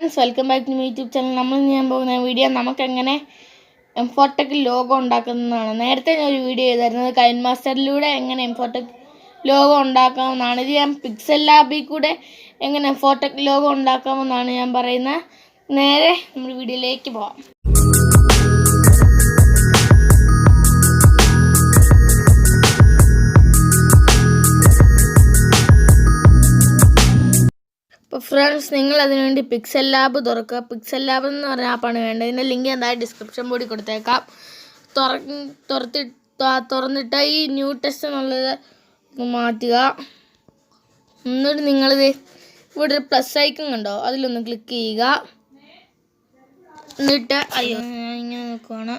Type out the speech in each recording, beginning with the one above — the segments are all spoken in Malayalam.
Welcome back to my YouTube channel. നമ്മൾ ചെയ്യാൻ പോകുന്ന വീഡിയോ നമുക്കെങ്ങനെ എംഫോടെക് ലോഗോ ഉണ്ടാക്കുന്നതാണ്. നേരത്തെ ഞാൻ ഒരു വീഡിയോ ചെയ്തായിരുന്നു, കൈൻ മാസ്റ്ററിലൂടെ എങ്ങനെ എംഫോടെക് ലോഗോ ഉണ്ടാക്കാമെന്നാണ്. ഇത് ഞാൻ പിക്സൽ ലാബിൽ കൂടെ എങ്ങനെ എംഫോടെക് ലോഗോ ഉണ്ടാക്കാമെന്നാണ് ഞാൻ പറയുന്നത്. നേരെ നമ്മൾ വീഡിയോയിലേക്ക് പോകാം. അപ്പോൾ ഫ്രണ്ട്സ്, നിങ്ങൾ അതിനുവേണ്ടി പിക്സൽ ലാബ് തുറക്കുക. പിക്സൽ ലാബ് എന്ന് പറഞ്ഞ ആപ്പാണ് വേണ്ടത്. ഇതിൻ്റെ ലിങ്ക് എന്തായാലും ഡിസ്ക്രിപ്ഷൻ ബോർഡിൽ കൊടുത്തേക്കാം. തുറന്നിട്ട് ഈ ന്യൂ ടെസ്റ്റ് എന്നുള്ളത് മാറ്റുക. എന്നിട്ട് നിങ്ങളിത് ഇവിടെ ഒരു പ്ലസ് ഐക്കൺ കണ്ടോ, അതിലൊന്ന് ക്ലിക്ക് ചെയ്യുക. എന്നിട്ട് ഇങ്ങനെ നോക്കുവാണ്.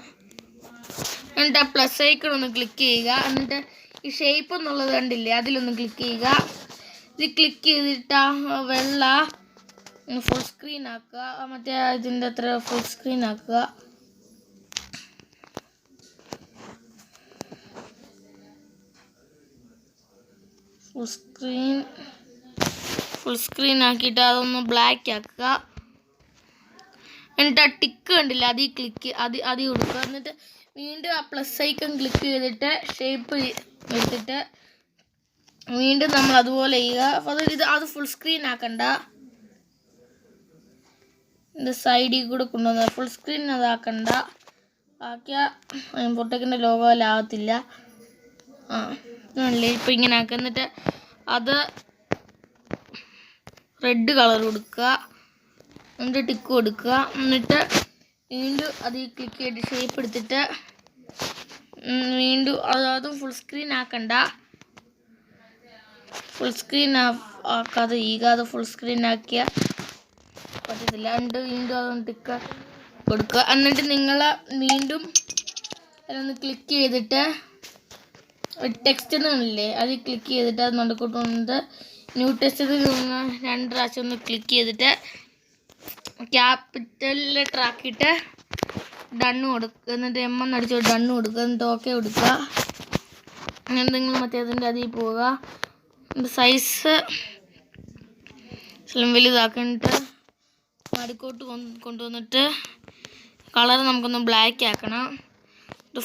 എന്നിട്ട് ആ പ്ലസ് ഐക്കൺ ഒന്ന് ക്ലിക്ക് ചെയ്യുക. എന്നിട്ട് ഈ ഷേപ്പ് എന്നുള്ളത് കണ്ടില്ലേ, അതിലൊന്ന് ക്ലിക്ക് ചെയ്യുക. ഇത് ക്ലിക്ക് ചെയ്തിട്ട് വെള്ള ഫുൾ സ്ക്രീൻ ആക്കുക. മറ്റേ ഇതിൻ്റെ അത്ര ഫുൾ സ്ക്രീൻ ആക്കുക. ഫുൾ സ്ക്രീൻ ആക്കിയിട്ട് അതൊന്ന് ബ്ലാക്ക് ആക്കുക. എന്നിട്ട് ആ ടിക്ക് കണ്ടില്ല, അതിൽ കൊടുക്കുക. എന്നിട്ട് വീണ്ടും ആ പ്ലസ് ഐക്കൺ ക്ലിക്ക് ചെയ്തിട്ട് ഷേപ്പ് എടുത്തിട്ട് വീണ്ടും നമ്മൾ അതുപോലെ ചെയ്യുക. അപ്പോൾ അത് ഫുൾ സ്ക്രീൻ ആക്കണ്ട, ഇത് സൈഡിൽ കൂടെ കൊണ്ടുവന്നത് ഫുൾ സ്ക്രീൻ അതാക്കണ്ട. ആക്കിയാൽ എംഫോടെക്കിൻ്റെ ലോഗോ ആകത്തില്ല. ഇപ്പം ഇങ്ങനെ ആക്കുക. എന്നിട്ട് അത് റെഡ് കളർ കൊടുക്കുക. എന്നിട്ട് ടിക്ക് കൊടുക്കുക. എന്നിട്ട് വീണ്ടും അതിൽ ക്ലിക്ക് ചെയ്തിട്ട് ഷേപ്പ് എടുത്തിട്ട് വീണ്ടും അതും ഫുൾ സ്ക്രീൻ ആക്കണ്ട. ഫുൾ സ്ക്രീൻ ആക്കാതെ അത് ഫുൾ സ്ക്രീൻ ആക്കിയാൽ പറ്റത്തില്ല. വീണ്ടും അതൊന്ന് ടിക്ക് കൊടുക്കുക. എന്നിട്ട് നിങ്ങൾ വീണ്ടും അതൊന്ന് ക്ലിക്ക് ചെയ്തിട്ട് ടെക്സ്റ്റ് എന്നില്ലേ, അതിൽ ക്ലിക്ക് ചെയ്തിട്ട് അത് നടക്കൂട്ട് വന്നിട്ട് ന്യൂ ടെസ്റ്റ് ഒന്ന് 2 പ്രാവശ്യം ഒന്ന് ക്ലിക്ക് ചെയ്തിട്ട് ക്യാപിറ്റൽ ലെറ്റർ ആക്കിയിട്ട് ഡണ്ണ് കൊടുക്കുക. എന്നിട്ട് എന്ന് അടിച്ചോ ഡണ്ണ് കൊടുക്കുക. എന്നിട്ട് ഓക്കെ കൊടുക്കുക. അങ്ങനെ നിങ്ങൾ മറ്റേതിൻ്റെ അതിൽ പോവുക. സൈസ് വലുതാക്കിയിട്ട് നടുക്കോട്ട് കൊണ്ടുവന്നിട്ട് കളർ നമുക്കൊന്ന് ബ്ലാക്ക് ആക്കണം.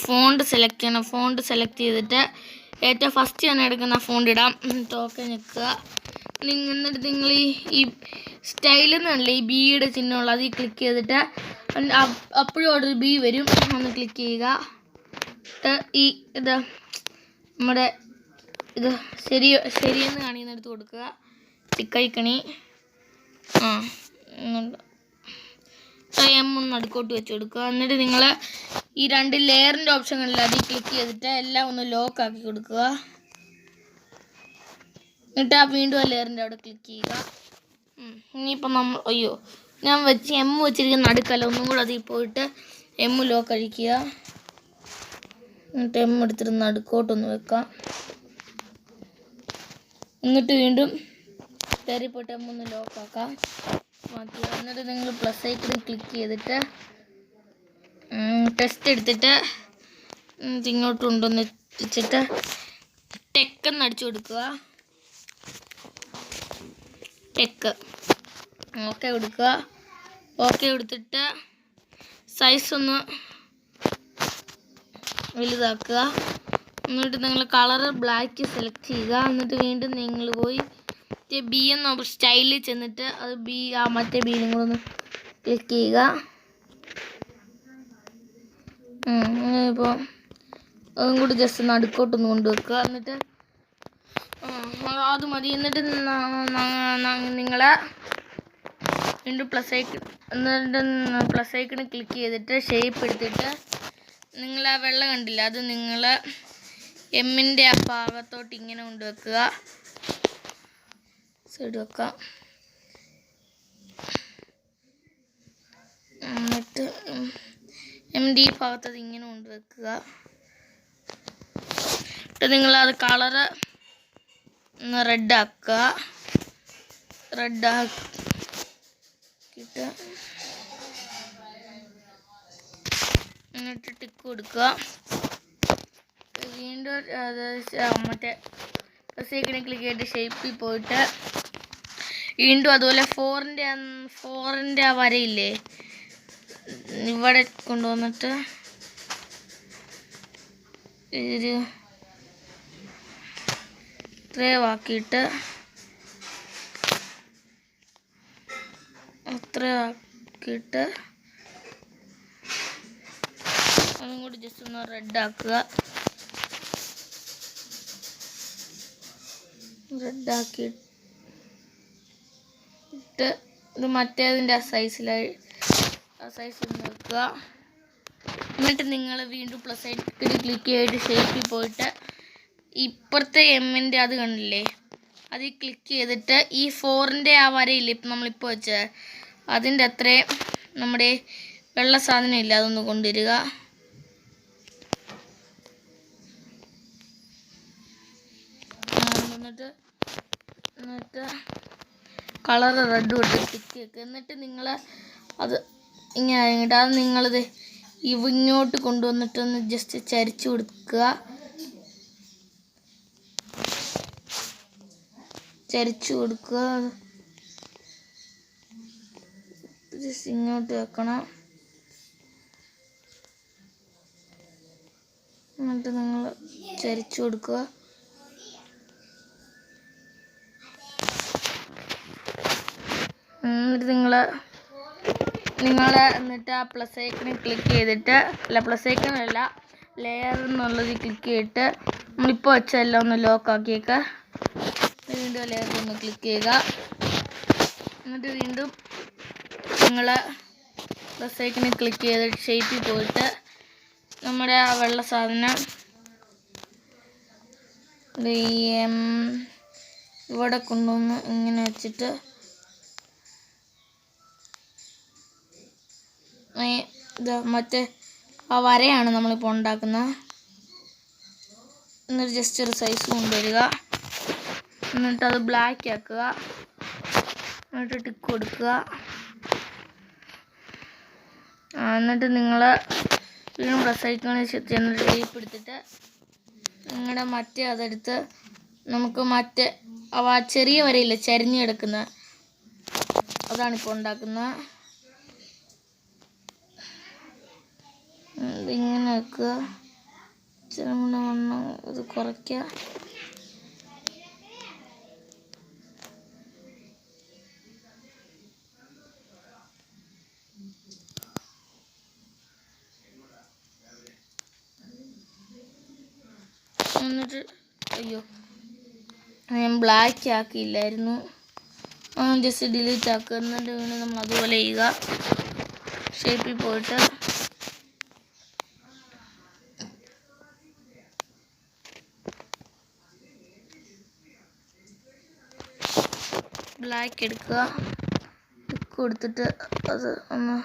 ഫോണ്ട് സെലക്ട് ചെയ്യണം. ഫോണ്ട് സെലക്ട് ചെയ്തിട്ട് ഏറ്റവും ഫസ്റ്റ് തന്നെ എടുക്കുന്ന ഫോണ്ട് ഇടാം. ഓക്കെ നിൽക്കുക. എന്നിട്ട് നിങ്ങൾ ഈ സ്റ്റൈലിൽ നിന്നല്ലേ ഈ ബിയുടെ ചിഹ്നമുള്ള അതിൽ ക്ലിക്ക് ചെയ്തിട്ട് അപ്പോഴും അവിടെ ഒരു ബി വരും, ഒന്ന് ക്ലിക്ക് ചെയ്യുക. ഇത് നമ്മുടെ ഇത് ശരിയെന്ന് കാണിക്കുന്നിടത്ത് കൊടുക്കുക. ടിക്കൈക്കണി ഒന്ന് നടുക്കോട്ട് വെച്ച് കൊടുക്കുക. എന്നിട്ട് നിങ്ങൾ ഈ 2 ലെയറിൻ്റെ ഓപ്ഷൻ കണ്ടില്ല, അതിൽ ക്ലിക്ക് ചെയ്തിട്ട് എല്ലാം ഒന്ന് ലോക്ക് ആക്കി കൊടുക്കുക. എന്നിട്ട് വീണ്ടും ആ ലെയറിൻ്റെ അവിടെ ക്ലിക്ക് ചെയ്യുക. ഇനിയിപ്പം ഞാൻ വെച്ചിരിക്കുന്ന നടുക്കല്ല, ഒന്നും കൂടെ അതിൽ പോയിട്ട് ലോക്ക് അഴിക്കുക. എന്നിട്ട് എടുത്തിട്ട് നടുക്കോട്ടൊന്ന് വെക്കാം. എന്നിട്ട് വീണ്ടും കയറി പോയിട്ട് ഒന്ന് ലോക്കാക്കാം മാറ്റുക. എന്നിട്ട് നിങ്ങൾ പ്ലസ് ഐക്കണിൽ ക്ലിക്ക് ചെയ്തിട്ട് ടെസ്റ്റ് എടുത്തിട്ട് ഇങ്ങോട്ട് കൊണ്ടുവന്ന് വെച്ചിട്ട് ടെക്കെന്ന് അടിച്ചു കൊടുക്കുക. ടെക്ക് ഓക്കെ കൊടുക്കുക. ഓക്കെ കൊടുത്തിട്ട് സൈസ് ഒന്ന് വലുതാക്കുക. എന്നിട്ട് നിങ്ങൾ കളർ ബ്ലാക്ക് സെലക്ട് ചെയ്യുക. എന്നിട്ട് വീണ്ടും നിങ്ങൾ പോയി ബി എന്ന സ്റ്റൈലിൽ ചെന്നിട്ട് അത് മറ്റേ ബിയിലും കൂടെ ഒന്ന് ക്ലിക്ക് ചെയ്യുക. ഇപ്പോൾ അതും കൂടി ജസ്റ്റ് നടുക്കോട്ടൊന്ന് കൊണ്ടുവെക്കുക. എന്നിട്ട് അത് മതി. എന്നിട്ട് നിങ്ങൾ വീണ്ടും പ്ലസ് ഐക്കണിൽ ക്ലിക്ക് ചെയ്തിട്ട് ഷേപ്പ് എടുത്തിട്ട് നിങ്ങൾ ആ വെള്ളം കണ്ടില്ല, അത് നിങ്ങൾ എമ്മിൻ്റെ ആ ഭാഗത്തോട്ട് ഇങ്ങനെ കൊണ്ടുവെക്കുക. സൈഡ് വെക്കാം. എന്നിട്ട് എമ്മിൻ്റെ ഈ ഭാഗത്ത് അത് ഇങ്ങനെ കൊണ്ടുവെക്കുക. എന്നിട്ട് നിങ്ങളത് കളറ് റെഡാക്കുക. റെഡാക്കിയിട്ട് എന്നിട്ട് ടിക്ക് കൊടുക്കുക. വീണ്ടും മറ്റേ പ്ലസ് ഐക്കണിൽ ക്ലിക്ക് ചെയ്തിട്ട് ഷേപ്പിൽ പോയിട്ട് വീണ്ടും അതുപോലെ ഫോറിൻ്റെ ആ വരയില്ലേ, ഇവിടെ കൊണ്ടുവന്നിട്ട് ഒരു ഇത്രയാക്കിയിട്ട് അതും കൂടി ജസ്റ്റ് ഒന്ന് റെഡാക്കുക. റെഡാക്കിയിട്ട് ഇത് മറ്റേതിൻ്റെ ആ സൈസിൽ വെക്കുക. എന്നിട്ട് നിങ്ങൾ വീണ്ടും പ്ലസ് ഐക്കണിൽ ക്ലിക്ക് ചെയ്തിട്ട് ഷേപ്പിൽ പോയിട്ട് ഇപ്പുറത്തെ എമ്മിൻ്റെ അത് കണ്ടില്ലേ, അതിൽ ക്ലിക്ക് ചെയ്തിട്ട് ഈ ഫോറിൻ്റെ ആ വരയില്ലേ ഇപ്പം നമ്മളിപ്പോൾ വെച്ചത്, അതിൻ്റെ അത്രയും നമ്മുടെ വെള്ള സാധനം ഇല്ല, അതൊന്ന് കൊണ്ടുവരിക. എന്നിട്ട് കളർ റെഡ് തൊട്ട് ടിക്ക് വെക്കുക. എന്നിട്ട് നിങ്ങൾ അത് ഇങ്ങനെ കഴിഞ്ഞിട്ട് അത് നിങ്ങളിത് ഇങ്ങോട്ട് കൊണ്ടുവന്നിട്ടൊന്ന് ജസ്റ്റ് ചരിച്ചു കൊടുക്കുക. ജസ്റ്റ് ഇങ്ങോട്ട് വെക്കണം. എന്നിട്ട് നിങ്ങൾ ചരിച്ചു കൊടുക്കുക. എന്നിട്ട് ആ പ്ലസ് ഐക്കണിൽ ക്ലിക്ക് ചെയ്തിട്ട്, പ്ലസ് ഐക്കണല്ല, ലെയർ എന്നുള്ളത് ക്ലിക്ക് ചെയ്തിട്ട് നമ്മളിപ്പോൾ വെച്ചെല്ലാം ഒന്ന് ലോക്ക് ആക്കിയേക്ക. വീണ്ടും ലെയർ ഒന്ന് ക്ലിക്ക് ചെയ്യുക. എന്നിട്ട് വീണ്ടും നിങ്ങൾ പ്ലസ് ഐക്കണിൽ ക്ലിക്ക് ചെയ്തിട്ട് ഷേപ്പിൽ പോയിട്ട് നമ്മുടെ ആ വെള്ള സാധനം ഇവിടെ കൊണ്ടുവന്ന് ഇങ്ങനെ വെച്ചിട്ട് മറ്റേ ആ വരയാണ് നമ്മളിപ്പോൾ ഉണ്ടാക്കുന്നത്. എന്നിട്ട് ജസ്റ്റ് ഒരു സൈസ് കൊണ്ടുവരിക. എന്നിട്ട് അത് ബ്ലാക്ക് ആക്കുക. എന്നിട്ട് ടിക്ക് കൊടുക്കുക. എന്നിട്ട് നിങ്ങൾ വീണ്ടും പ്ലസ് ഐക്കണിൽ ചെന്നിട്ട് ഷേപ്പ് എടുത്തിട്ട് നിങ്ങളുടെ മറ്റേ അതെടുത്ത് നമുക്ക് മറ്റേ ചെറിയ വരയില്ല ചരിഞ്ഞ് കിടക്കുന്ന അതാണിപ്പോൾ ഉണ്ടാക്കുന്നത്. ഇങ്ങനെ വെക്കുക. ചെറുങ്ങനെ വണ്ണം ഇത് കുറയ്ക്കുക. എന്നിട്ട് ഞാൻ ബ്ലാക്ക് ആക്കിയില്ലായിരുന്നു, ജസ്റ്റ് ഡിലീറ്റ് ആക്കുക. എന്നിട്ട് വീണ്ടും നമ്മൾ അതുപോലെ ചെയ്യുക. ഷേപ്പിൽ പോയിട്ട് ബ്ലാക്ക് എടുക്കുക. ടിക്ക് കൊടുത്തിട്ട് അത് ഒന്ന്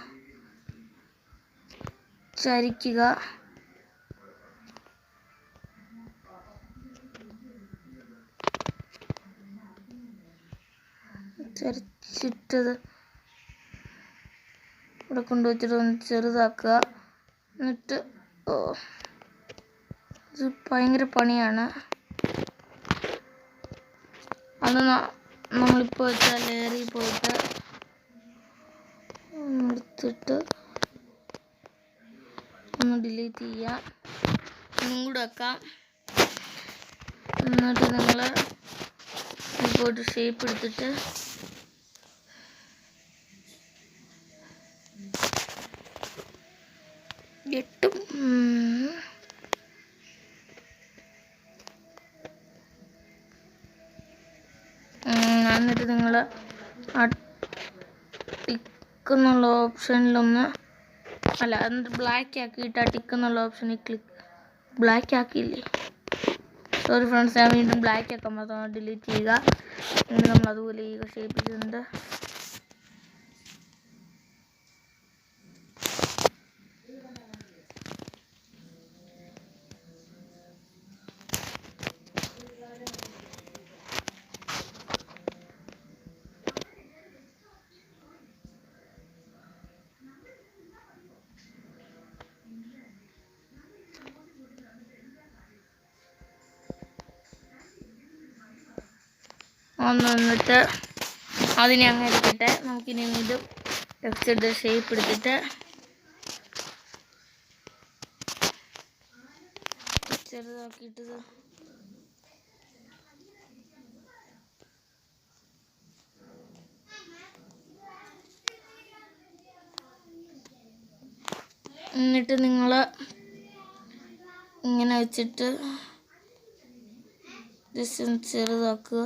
ചരിക്കുക. ചരിച്ചിട്ടത് ഇവിടെ കൊണ്ടുവച്ചിട്ട് ഒന്ന് ചെറുതാക്കുക. എന്നിട്ട് ഇത് ഭയങ്കര പണിയാണ്. അത് നമ്മളിപ്പോൾ വെച്ച ലെയറിൽ പോയിട്ട് എടുത്തിട്ട് ഒന്ന് ഡിലീറ്റ് ചെയ്യാം. ഒന്നും കൂടെ വെക്കാം. എന്നിട്ട് നിങ്ങൾ പോയിട്ട് ഷേപ്പ് എടുത്തിട്ട് എട്ടും എന്നിട്ട് നിങ്ങൾ ആ ടിക്ക് എന്നുള്ള ഓപ്ഷനിലൊന്ന് എന്നിട്ട് ബ്ലാക്ക് ആക്കിയിട്ട് ആ ടിക്ക് എന്നുള്ള ഓപ്ഷനിൽ ബ്ലാക്ക് ആക്കിയില്ലേ, സോറി ഫ്രണ്ട്സ്, ഞാൻ വീണ്ടും ബ്ലാക്ക് ആക്കാൻ മാത്രം ഡിലീറ്റ് ചെയ്യുക. എന്നിട്ട് നമ്മൾ അതുപോലെ ചെയ്യുക. ഷേപ്പ് ചെയ്തിട്ടുണ്ട്. എന്നിട്ട് അതിനെ അങ്ങ് എടുക്കട്ടെ. നമുക്കിനി ഇത് ടെക്സ്റ്റ് ഷേപ്പ് എടുത്തിട്ട് ചെറുതാക്കിയിട്ട് എന്നിട്ട് നിങ്ങൾ ഇങ്ങനെ വെച്ചിട്ട് ജസ്റ്റ് ചെറുതാക്കുക.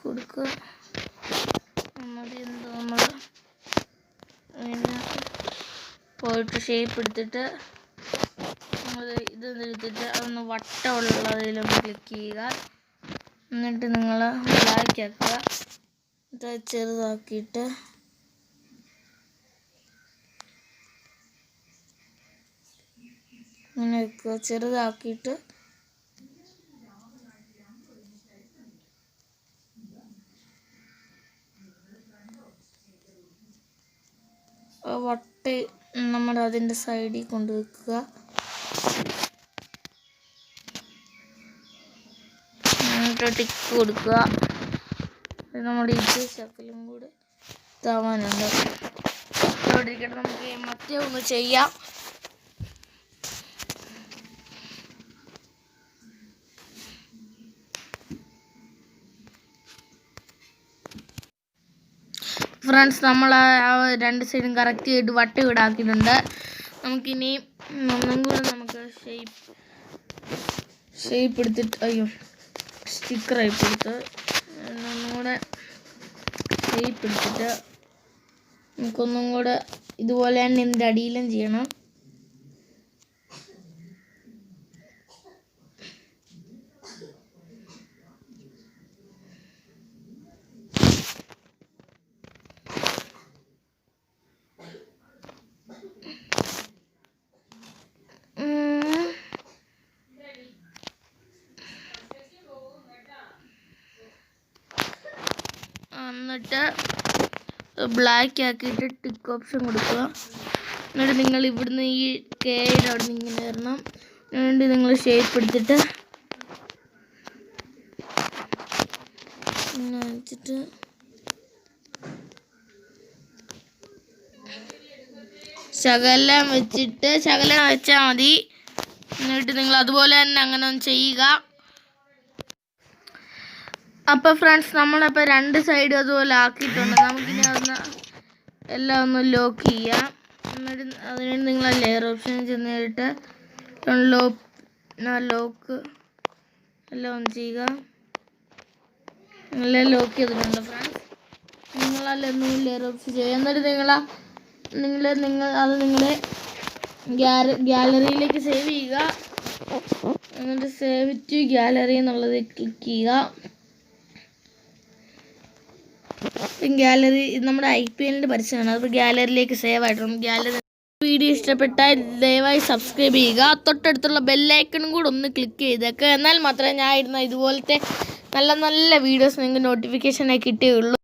കൊടുക്കുക. നമ്മൾ പോയിട്ട് ഷേപ്പ് എടുത്തിട്ട് നമ്മൾ ഇതെടുത്തിട്ട് അതൊന്ന് വട്ടമുള്ളതിലൊന്ന് ക്ലിക്ക് ചെയ്യുക. എന്നിട്ട് നിങ്ങൾ ബ്ലാക്ക് ആക്കുക. ഇത് ചെറുതാക്കിയിട്ട് ഇങ്ങനെ വെക്കുക. ചെറുതാക്കിയിട്ട് വട്ട് നമ്മൾ അതിൻ്റെ സൈഡിൽ കൊണ്ടുവെക്കുക. എന്നിട്ട് ടിക്ക് കൊടുക്കുക. നമ്മുടെ ഇത് ശകലം കൂടെ ഇതാവാനുണ്ട്. ഇവിടെ ഇരിക്കട്ടെ, നമുക്ക് മറ്റേ ഒന്ന് ചെയ്യാം. ഫ്രണ്ട്സ്, നമ്മൾ രണ്ട് സൈഡും കറക്റ്റ് ചെയ്തിട്ട് വട്ടം ഇടാക്കിയിട്ടുണ്ട്. നമുക്കിനി ഒന്നും കൂടെ നമുക്ക് ഷേപ്പ് എടുത്തിട്ട് സ്റ്റിക്കർ ആയിട്ട് എടുത്ത് ഒന്നും കൂടെ ഷേപ്പ് എടുത്തിട്ട് നമുക്കൊന്നും കൂടെ ഇതുപോലെ തന്നെ ഇതിൻ്റെ അടിയിലും ചെയ്യണം. എന്നിട്ട് ബ്ലാക്ക് ആക്കിയിട്ട് ടിക്ക് ഓപ്ഷൻ കൊടുക്കുക. എന്നിട്ട് നിങ്ങൾ ഇവിടുന്ന് ഈ കെയുടെ അവിടെ നിന്ന് ഇങ്ങനെ വരണം. എന്നിട്ട് നിങ്ങൾ ഷേപ്പ് എടുത്തിട്ട് ഇങ്ങനെ വെച്ചിട്ട് ശകലം വെച്ചാൽ മതി. എന്നിട്ട് നിങ്ങൾ അതുപോലെ തന്നെ അങ്ങനെ ഒന്ന് ചെയ്യുക. അപ്പോൾ ഫ്രണ്ട്സ്, നമ്മളപ്പോൾ രണ്ട് സൈഡും അതുപോലെ ആക്കിയിട്ടുണ്ട്. നമുക്കിനി അതൊന്ന് എല്ലാം ഒന്ന് ലോക്ക് ചെയ്യാം. എന്നിട്ട് അതിനുവേണ്ടി നിങ്ങൾ ലെയർ ഓപ്ഷൻ ചെന്നിട്ട് ലോക്ക് എല്ലാം ഒന്ന് ചെയ്യുക. എല്ലാം ലോക്ക് ചെയ്തിട്ടുണ്ട് ഫ്രണ്ട്സ്. നിങ്ങളെല്ലാം ലെയർ ഓപ്ഷൻ ചെയ്യുക. എന്നിട്ട് അത് നിങ്ങളുടെ ഗാലറിയിലേക്ക് സേവ് ചെയ്യുക. എന്നിട്ട് സേവ് ടു ഗാലറി എന്നുള്ളത് ക്ലിക്ക് ചെയ്യുക. ഗാലറി നമ്മുടെ IPLൻ്റെ പരസ്യമാണ്. അത് ഗാലറിയിലേക്ക് സേവ് ആയിട്ടുണ്ട്. ഗാലറി വീഡിയോ ഇഷ്ടപ്പെട്ടാൽ ദയവായി സബ്സ്ക്രൈബ് ചെയ്യുക. തൊട്ടടുത്തുള്ള ബെല്ലൈക്കണും കൂടെ ഒന്ന് ക്ലിക്ക് ചെയ്തേക്കുക. എന്നാൽ മാത്രമേ ഞാൻ ഇടുന്ന ഇതുപോലത്തെ നല്ല നല്ല വീഡിയോസ് നിങ്ങൾക്ക് നോട്ടിഫിക്കേഷനായി കിട്ടുകയുള്ളൂ.